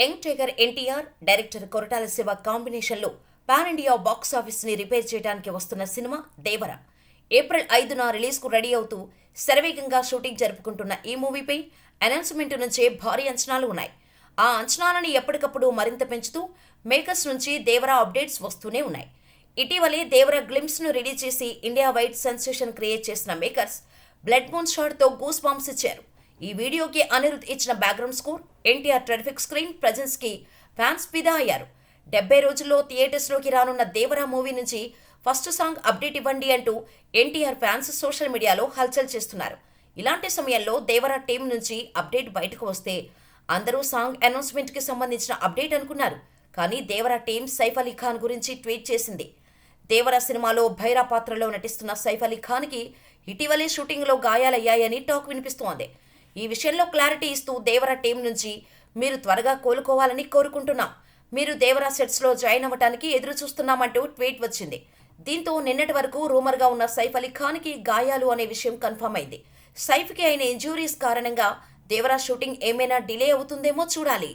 Young tiger NTR, director Koratala Shiva కాంబినేషన్లో pan India box ఆఫీస్ని repair చేయడానికి వస్తున్న సినిమా దేవర. ఏప్రిల్ 5న రిలీజ్కు రెడీ అవుతూ శరవేగంగా షూటింగ్ జరుపుకుంటున్న ఈ మూవీపై అనౌన్స్మెంట్ నుంచే భారీ అంచనాలు ఉన్నాయి. ఆ అంచనాలను ఎప్పటికప్పుడు మరింత పెంచుతూ మేకర్స్ నుంచి దేవర అప్డేట్స్ వస్తూనే ఉన్నాయి. ఇటీవలే దేవర గ్లిమ్స్ను రిలీజ్ చేసి ఇండియా వైడ్ సెన్సేషన్ క్రియేట్ చేసిన మేకర్స్ బ్లడ్ మూన్ షాట్తో గూస్ బాంబ్స్ ఇచ్చారు. ఈ వీడియోకి అనిరుద్ ఇచ్చిన background score, NTR terrific screen presence కి ఫ్యాన్స్ ఫిదా అయ్యారు. 70 రోజుల్లో థియేటర్స్లోకి రానున్న దేవరా మూవీ నుంచి ఫస్ట్ సాంగ్ అప్డేట్ ఇవ్వండి అంటూ ఎన్టీఆర్ ఫ్యాన్స్ సోషల్ మీడియాలో హల్చల్ చేస్తున్నారు. ఇలాంటి సమయంలో దేవరా టీం నుంచి అప్డేట్ బయటకు వస్తే అందరూ సాంగ్ అనౌన్స్మెంట్కి సంబంధించిన అప్డేట్ అనుకున్నారు. కానీ దేవరా టీం సైఫ్ అలీ ఖాన్ గురించి ట్వీట్ చేసింది. దేవరా సినిమాలో భైరా పాత్రలో నటిస్తున్న సైఫ్ అలీ ఖాన్కి ఇటీవలే షూటింగ్లో గాయాలయ్యాయని టాక్ వినిపిస్తోంది. ఈ విషయంలో క్లారిటీ ఇస్తూ దేవరా టీం నుంచి మీరు త్వరగా కోలుకోవాలని కోరుకుంటున్నాం, మీరు దేవరా సెట్స్లో జాయిన్ అవ్వడానికి ఎదురు చూస్తున్నామంటూ ట్వీట్ వచ్చింది. దీంతో నిన్నటి వరకు రూమర్గా ఉన్న సైఫ్ అలీ ఖాన్కి గాయాలు అనే విషయం కన్ఫర్మ్ అయింది. సైఫ్కి అయిన ఇంజూరీస్ కారణంగా దేవరా షూటింగ్ ఏమైనా డిలే అవుతుందేమో చూడాలి.